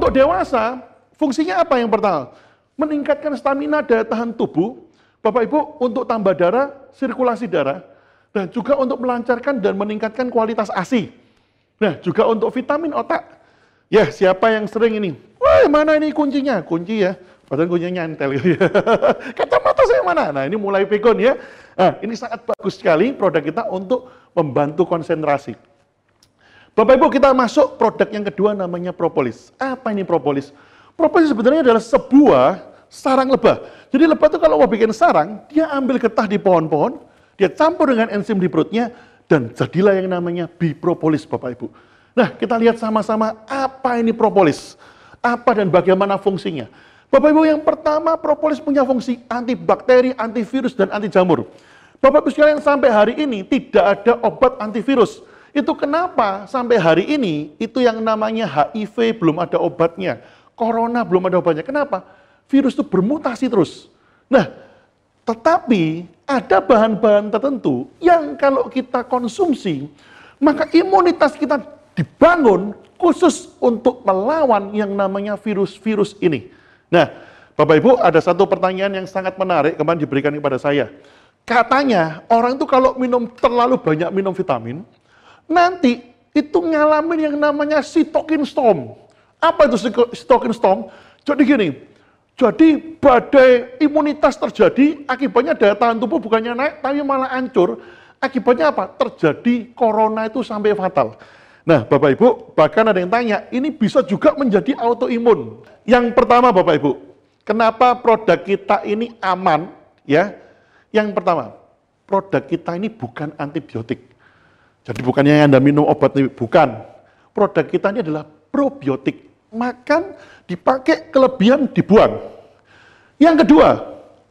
Kalau dewasa, fungsinya apa yang pertama? Meningkatkan stamina daya tahan tubuh, Bapak Ibu, untuk tambah darah, sirkulasi darah, dan juga untuk melancarkan dan meningkatkan kualitas ASI. Nah, juga untuk vitamin otak. Ya, siapa yang sering ini? Wah, mana ini kuncinya? Kunci ya, padahal kuncinya nyantel. Kacamata saya mana? Nah, ini mulai pegon ya. Nah, ini sangat bagus sekali produk kita untuk membantu konsentrasi. Bapak Ibu, kita masuk produk yang kedua namanya propolis. Apa ini propolis? Propolis sebenarnya adalah sebuah sarang lebah. Jadi lebah itu kalau mau bikin sarang, dia ambil getah di pohon-pohon, dia campur dengan enzim di perutnya, dan jadilah yang namanya bipropolis, Bapak Ibu. Nah, kita lihat sama-sama apa ini propolis, apa dan bagaimana fungsinya. Bapak Ibu, yang pertama, propolis punya fungsi antibakteri, antivirus, dan anti jamur. Bapak Ibu sekalian, sampai hari ini tidak ada obat antivirus. Itu kenapa sampai hari ini, itu yang namanya HIV belum ada obatnya, Corona belum ada obatnya. Kenapa? Virus itu bermutasi terus. Nah, tetapi ada bahan-bahan tertentu yang kalau kita konsumsi, maka imunitas kita dibangun khusus untuk melawan yang namanya virus-virus ini. Nah, Bapak Ibu, ada satu pertanyaan yang sangat menarik kemarin diberikan kepada saya. Katanya, orang itu kalau terlalu banyak minum vitamin, nanti itu ngalamin yang namanya cytokine storm. Apa itu cytokine storm? Jadi gini, jadi badai imunitas terjadi, akibatnya daya tahan tubuh bukannya naik, tapi malah hancur. Akibatnya apa? Terjadi corona itu sampai fatal. Nah, Bapak Ibu, bahkan ada yang tanya, ini bisa juga menjadi autoimun. Yang pertama, Bapak Ibu, kenapa produk kita ini aman? Ya, yang pertama, produk kita ini bukan antibiotik. Jadi bukannya Anda minum obat, bukan. Produk kita ini adalah probiotik. Makan, dipakai, kelebihan, dibuang. Yang kedua,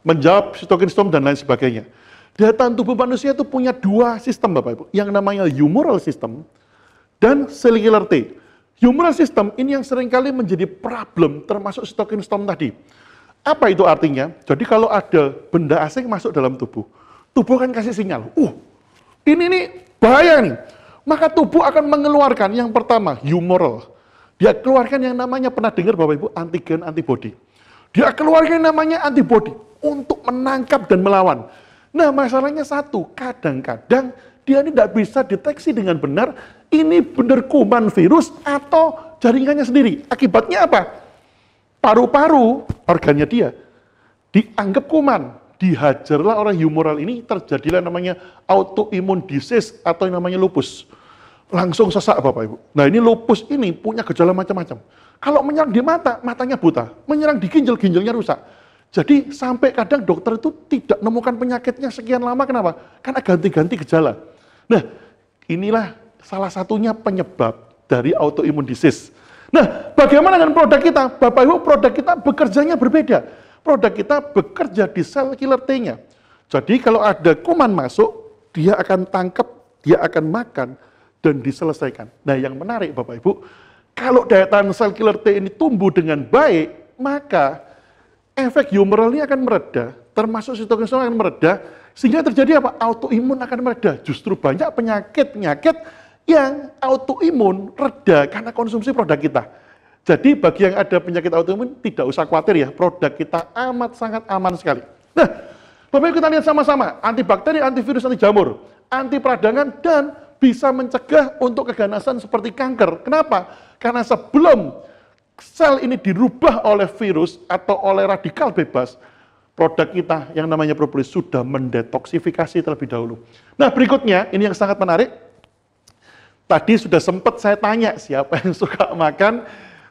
menjawab cytokine storm dan lain sebagainya. Daya tahan tubuh manusia itu punya dua sistem, Bapak Ibu. Yang namanya humoral system dan cellular T. Humoral system ini yang seringkali menjadi problem termasuk cytokine storm tadi. Apa itu artinya? Jadi kalau ada benda asing masuk dalam tubuh akan kasih sinyal, ini nih bahaya nih. Maka tubuh akan mengeluarkan yang pertama, humoral. Dia keluarkan yang namanya, pernah dengar Bapak Ibu, antigen, antibody. Dia keluarkan yang namanya antibody untuk menangkap dan melawan. Nah, masalahnya satu, kadang-kadang dia ini tidak bisa deteksi dengan benar, ini benar kuman virus atau jaringannya sendiri. Akibatnya apa? Paru-paru, organnya dia, dianggap kuman. Dihajarlah oleh humoral ini, terjadilah namanya autoimmune disease atau yang namanya lupus. Langsung sesak Bapak Ibu. Nah, ini lupus ini punya gejala macam-macam. Kalau menyerang di mata, matanya buta. Menyerang di ginjal, ginjalnya rusak. Jadi sampai kadang dokter itu tidak menemukan penyakitnya sekian lama. Kenapa? Karena ganti-ganti gejala. Nah, inilah salah satunya penyebab dari autoimmune disease. Nah, bagaimana dengan produk kita? Bapak Ibu, produk kita bekerjanya berbeda. Produk kita bekerja di sel killer T-nya. Jadi kalau ada kuman masuk, dia akan tangkap, dia akan makan, dan diselesaikan. Nah, yang menarik Bapak Ibu, kalau daya tahan sel killer T ini tumbuh dengan baik, maka efek humoral ini akan mereda, termasuk cytokine storm akan mereda, sehingga terjadi apa? Autoimun akan mereda. Justru banyak penyakit-penyakit yang autoimun reda karena konsumsi produk kita. Jadi bagi yang ada penyakit autoimun, tidak usah khawatir ya, produk kita amat sangat aman sekali. Nah, Bapak Ibu, kita lihat sama-sama, antibakteri, antivirus, anti jamur, anti peradangan, dan bisa mencegah untuk keganasan seperti kanker. Kenapa? Karena sebelum sel ini dirubah oleh virus atau oleh radikal bebas, produk kita yang namanya propolis sudah mendetoksifikasi terlebih dahulu. Nah, berikutnya, ini yang sangat menarik. Tadi sudah sempat saya tanya siapa yang suka makan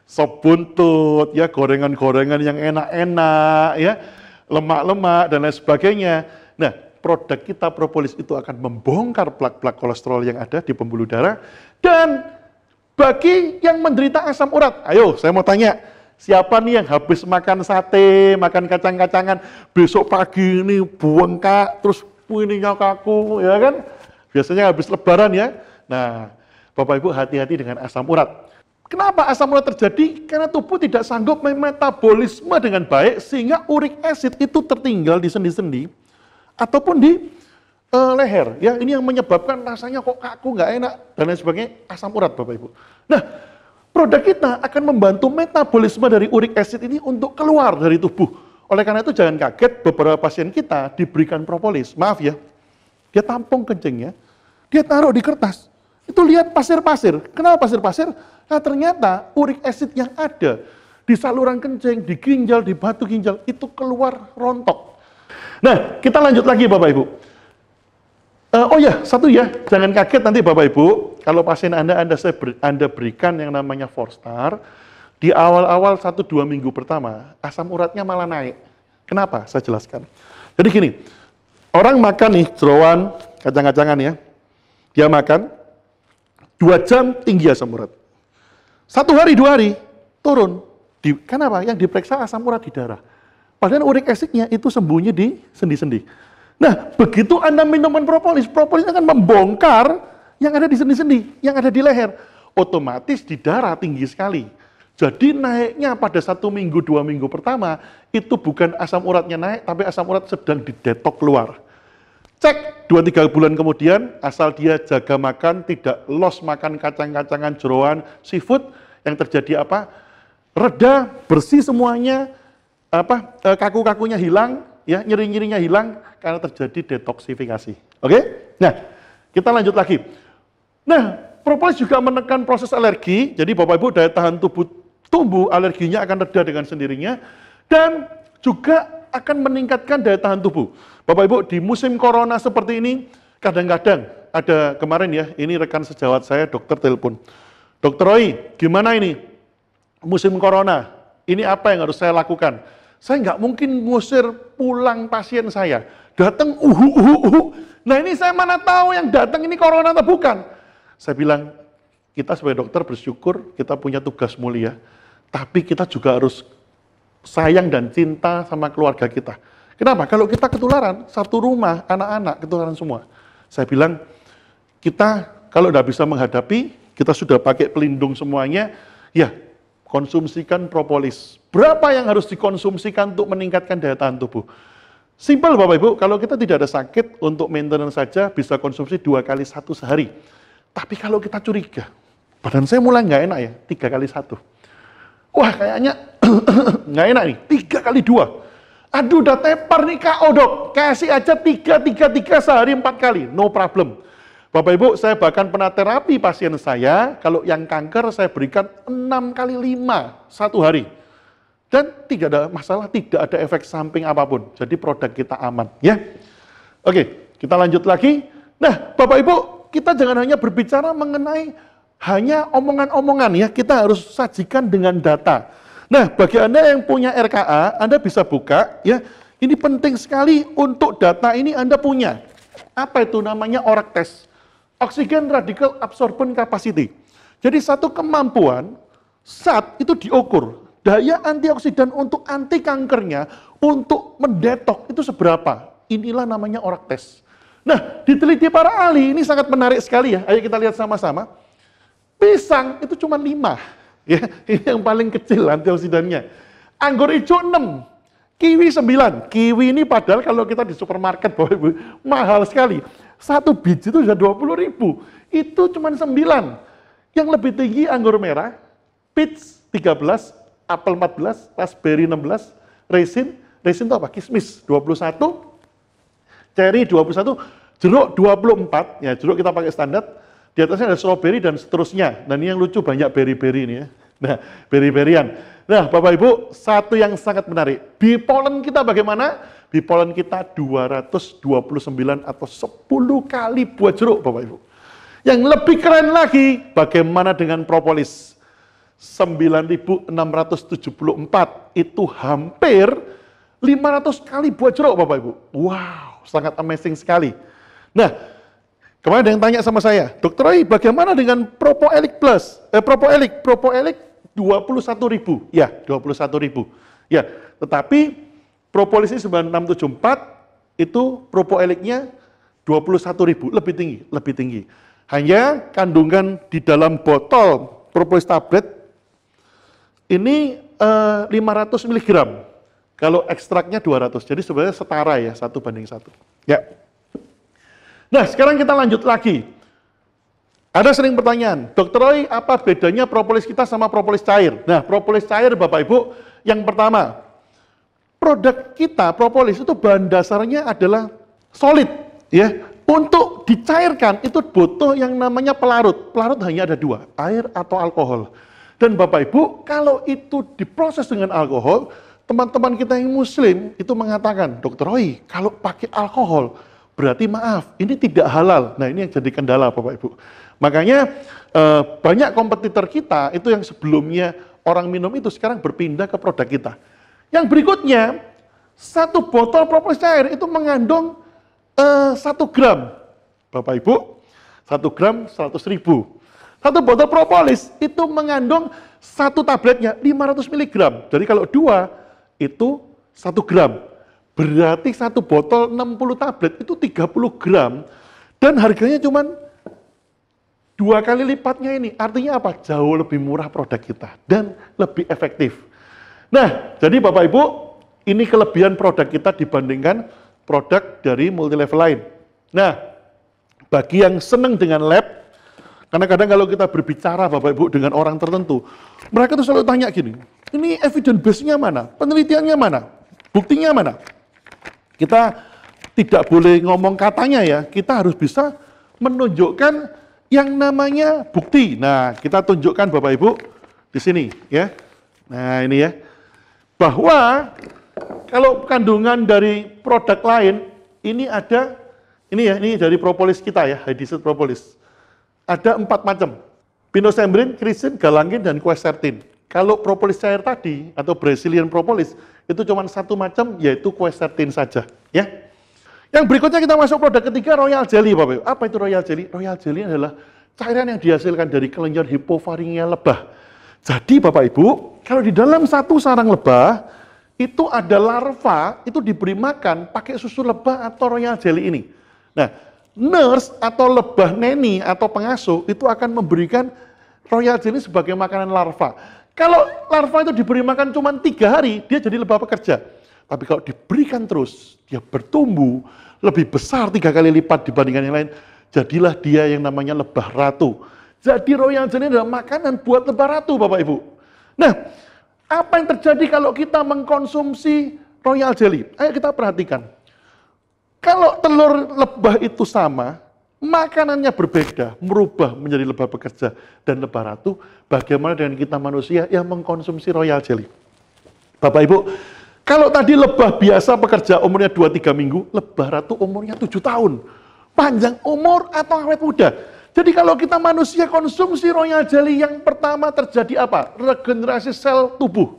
sop buntut, ya, gorengan-gorengan yang enak-enak, ya, lemak-lemak, dan lain sebagainya. Nah, produk kita propolis itu akan membongkar plak-plak kolesterol yang ada di pembuluh darah. Dan bagi yang menderita asam urat, ayo saya mau tanya, siapa nih yang habis makan sate, makan kacang-kacangan, besok pagi ini bengkak, terus ininya kaku, ya kan? Biasanya habis lebaran ya. Nah, Bapak Ibu hati-hati dengan asam urat. Kenapa asam urat terjadi? Karena tubuh tidak sanggup memetabolisme dengan baik, sehingga uric acid itu tertinggal di sendi-sendi, ataupun di leher, ya, ini yang menyebabkan rasanya kok kaku, nggak enak, dan lain sebagainya, asam urat Bapak Ibu. Nah, produk kita akan membantu metabolisme dari uric acid ini untuk keluar dari tubuh. Oleh karena itu jangan kaget beberapa pasien kita diberikan propolis. Maaf ya, dia tampung kencingnya, dia taruh di kertas. Itu lihat pasir-pasir. Kenapa pasir-pasir? Nah ternyata uric acid yang ada di saluran kencing, di ginjal, di batu ginjal, itu keluar rontok. Nah, kita lanjut lagi Bapak Ibu. Oh ya, satu ya, jangan kaget nanti Bapak Ibu, kalau pasien Anda berikan yang namanya 4-star, di awal-awal 1-2 minggu pertama, asam uratnya malah naik. Kenapa? Saya jelaskan. Jadi gini, orang makan nih jeroan, kacang-kacangan ya, dia makan, 2 jam tinggi asam urat. 1 hari, 2 hari, turun. Kenapa? Yang diperiksa asam urat di darah. Padahal uric acidnya itu sembunyi di sendi-sendi. Nah, begitu Anda minuman propolis, propolis akan membongkar yang ada di sendi-sendi, yang ada di leher. Otomatis di darah tinggi sekali. Jadi naiknya pada 1 minggu, 2 minggu pertama, itu bukan asam uratnya naik, tapi asam urat sedang didetok keluar. Cek 2-3 bulan kemudian, asal dia jaga makan, tidak los makan kacang-kacangan, jeroan, seafood, yang terjadi apa? Reda, bersih semuanya, kaku-kakunya hilang, ya, nyeri-nyerinya hilang karena terjadi detoksifikasi. Oke? Nah, kita lanjut lagi. Nah, propolis juga menekan proses alergi. Jadi Bapak Ibu daya tahan tubuh alerginya akan reda dengan sendirinya dan juga akan meningkatkan daya tahan tubuh. Bapak Ibu di musim corona seperti ini kadang-kadang ada kemarin ya, ini rekan sejawat saya dokter telepon. Dokter Roy, gimana ini? Musim corona. Ini apa yang harus saya lakukan? Saya nggak mungkin ngusir pulang pasien saya. Datang, Nah ini saya mana tahu yang datang ini corona atau bukan. Saya bilang, kita sebagai dokter bersyukur kita punya tugas mulia. Tapi kita juga harus sayang dan cinta sama keluarga kita. Kenapa? Kalau kita ketularan, satu rumah, anak-anak ketularan semua. Saya bilang, kita kalau nggak bisa menghadapi, kita sudah pakai pelindung semuanya, ya konsumsikan propolis. Berapa yang harus dikonsumsikan untuk meningkatkan daya tahan tubuh? Simpel Bapak Ibu, kalau kita tidak ada sakit, untuk maintenance saja bisa konsumsi 2 kali 1 sehari. Tapi kalau kita curiga, badan saya mulai nggak enak ya, 3 kali 1. Wah kayaknya nggak enak nih, 3 kali 2. Aduh udah tepar nih KO dok, kasih aja 3 sehari 4 kali, no problem. Bapak Ibu, saya bahkan pernah terapi pasien saya, kalau yang kanker saya berikan 6 kali 5 1 hari. Dan tidak ada masalah, tidak ada efek samping apapun. Jadi produk kita aman, ya. Oke, kita lanjut lagi. Nah, Bapak Ibu, kita jangan hanya berbicara mengenai hanya omongan-omongan ya, kita harus sajikan dengan data. Nah, bagi Anda yang punya RKA, Anda bisa buka ya. Ini penting sekali untuk data ini Anda punya. Apa itu namanya ORAC test? Oxygen Radical Absorption Capacity. Jadi satu kemampuan zat itu diukur. Daya antioksidan untuk anti kankernya, untuk mendetok itu seberapa? Inilah namanya ORAC test. Nah, diteliti para ahli, ini sangat menarik sekali ya. Ayo kita lihat sama-sama. Pisang itu cuma 5. Ya, ini yang paling kecil antioksidannya. Anggur hijau 6. Kiwi 9. Kiwi ini padahal kalau kita di supermarket, Bapak Ibu, mahal sekali. 1 biji itu sudah 20.000. Itu cuma 9. Yang lebih tinggi anggur merah, peach 13, apel 14, raspberry 16, raisin itu apa? Kismis 21, cherry 21, jeruk 24, ya jeruk kita pakai standar, di atasnya ada strawberry dan seterusnya. Dan ini yang lucu banyak berry-berry ini ya. Nah, berry-berryan. Nah, Bapak Ibu, satu yang sangat menarik. Bipolen kita bagaimana? Bipolen kita 229 atau 10 kali buah jeruk, Bapak Ibu. Yang lebih keren lagi, bagaimana dengan propolis? 9.674, itu hampir 500 kali buah jeruk, Bapak Ibu. Wow, sangat amazing sekali. Nah, kemarin ada yang tanya sama saya, Dokter Roy, bagaimana dengan Propoelik Plus? Propoelik 21.000, ya 21.000. Ya, tetapi propolis ini 9674, itu Propoeliknya 21.000, lebih tinggi. Hanya kandungan di dalam botol propolis tablet ini 500 mg. Kalau ekstraknya 200, jadi sebenarnya setara ya, 1:1. Ya. Nah, sekarang kita lanjut lagi. Ada sering pertanyaan, Dokter Roy, apa bedanya propolis kita sama propolis cair? Nah, propolis cair Bapak Ibu, yang pertama, produk kita propolis itu bahan dasarnya adalah solid, ya. Untuk dicairkan itu butuh yang namanya pelarut. Pelarut hanya ada dua, air atau alkohol. Dan Bapak Ibu, kalau itu diproses dengan alkohol, teman-teman kita yang muslim itu mengatakan, Dokter Roy, kalau pakai alkohol, berarti maaf, ini tidak halal. Nah, ini yang jadi kendala Bapak Ibu. Makanya banyak kompetitor kita itu yang sebelumnya orang minum itu sekarang berpindah ke produk kita. Yang berikutnya, satu botol propolis cair itu mengandung 1 gram. Bapak Ibu, 1 gram 100.000. Satu botol propolis itu mengandung satu tabletnya 500 mg. Jadi kalau 2 itu 1 gram. Berarti satu botol 60 tablet itu 30 gram. Dan harganya cuma 2 kali lipatnya ini. Artinya apa? Jauh lebih murah produk kita dan lebih efektif. Nah, jadi Bapak Ibu, ini kelebihan produk kita dibandingkan produk dari multi level lain. Nah, bagi yang senang dengan lab, karena kadang kalau kita berbicara Bapak Ibu dengan orang tertentu, mereka tuh selalu tanya gini, ini evidence base-nya mana? Penelitiannya mana? Buktinya mana? Kita tidak boleh ngomong katanya ya, kita harus bisa menunjukkan yang namanya bukti. Nah, kita tunjukkan Bapak Ibu di sini ya. Nah, ini ya. Bahwa kalau kandungan dari produk lain, ini ada, ini ya, ini dari propolis kita ya, Hydicid propolis. Ada 4 macam, pinosembrin, krisin, galangin, dan quercetin. Kalau propolis cair tadi, atau Brazilian propolis, itu cuma 1 macam, yaitu quercetin saja. Ya. Yang berikutnya kita masuk produk ketiga, royal jelly, Bapak Ibu. Apa itu royal jelly? Royal jelly adalah cairan yang dihasilkan dari kelenjar hipofaringia lebah. Jadi Bapak Ibu, kalau di dalam satu sarang lebah, itu ada larva, itu diberi makan pakai susu lebah atau royal jelly ini. Nah, nurse atau lebah neni atau pengasuh itu akan memberikan royal jelly sebagai makanan larva. Kalau larva itu diberi makan cuma 3 hari, dia jadi lebah pekerja. Tapi kalau diberikan terus, dia bertumbuh lebih besar 3 kali lipat dibandingkan yang lain, jadilah dia yang namanya lebah ratu. Jadi royal jelly adalah makanan buat lebah ratu, Bapak Ibu. Nah, apa yang terjadi kalau kita mengkonsumsi royal jelly? Ayo kita perhatikan. Kalau telur lebah itu sama, makanannya berbeda, merubah menjadi lebah pekerja dan lebah ratu, bagaimana dengan kita manusia yang mengkonsumsi royal jelly? Bapak Ibu, kalau tadi lebah biasa pekerja umurnya 2-3 minggu, lebah ratu umurnya 7 tahun. Panjang umur atau awet muda. Jadi kalau kita manusia konsumsi royal jelly, yang pertama terjadi apa? Regenerasi sel tubuh.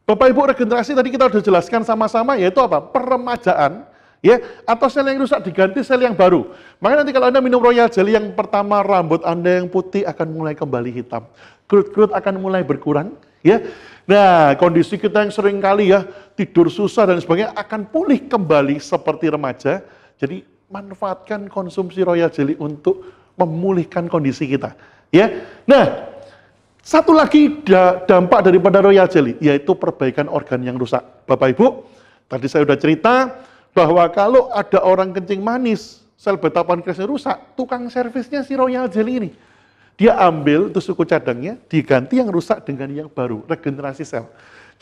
Bapak Ibu, regenerasi tadi kita sudah jelaskan sama-sama, yaitu apa? Peremajaan, ya, atau sel yang rusak diganti sel yang baru. Makanya nanti kalau Anda minum royal jelly, yang pertama rambut Anda yang putih akan mulai kembali hitam. Kerut-kerut akan mulai berkurang, ya. Nah, kondisi kita yang sering kali ya, tidur susah dan sebagainya akan pulih kembali seperti remaja. Jadi manfaatkan konsumsi royal jelly untuk memulihkan kondisi kita, ya. Nah, satu lagi dampak daripada royal jelly, yaitu perbaikan organ yang rusak. Bapak Ibu, tadi saya sudah cerita bahwa kalau ada orang kencing manis, sel beta pankreasnya rusak, tukang servisnya si royal jelly ini. Dia ambil itu suku cadangnya, diganti yang rusak dengan yang baru, regenerasi sel.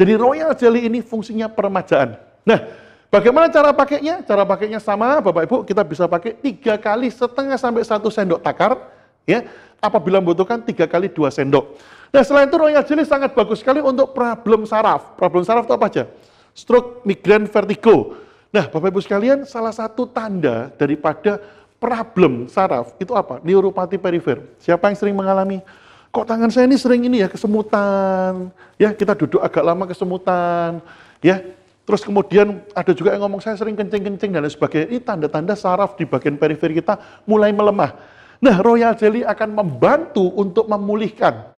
Jadi royal jelly ini fungsinya peremajaan. Nah, bagaimana cara pakainya? Cara pakainya sama, Bapak Ibu, kita bisa pakai 3,5 kali sampai 1 sendok takar, ya. Apabila membutuhkan 3 kali 2 sendok. Nah, selain itu royal jelly sangat bagus sekali untuk problem saraf. Problem saraf itu apa aja? Stroke, migrain, vertigo. Nah, Bapak Ibu sekalian, salah satu tanda daripada problem saraf itu apa? Neuropati perifer. Siapa yang sering mengalami? Kok tangan saya ini sering ini ya, kesemutan. Ya, kita duduk agak lama kesemutan. Ya, terus kemudian ada juga yang ngomong saya sering kencing-kencing dan lain sebagainya. Ini tanda-tanda saraf di bagian perifer kita mulai melemah. Nah, royal jelly akan membantu untuk memulihkan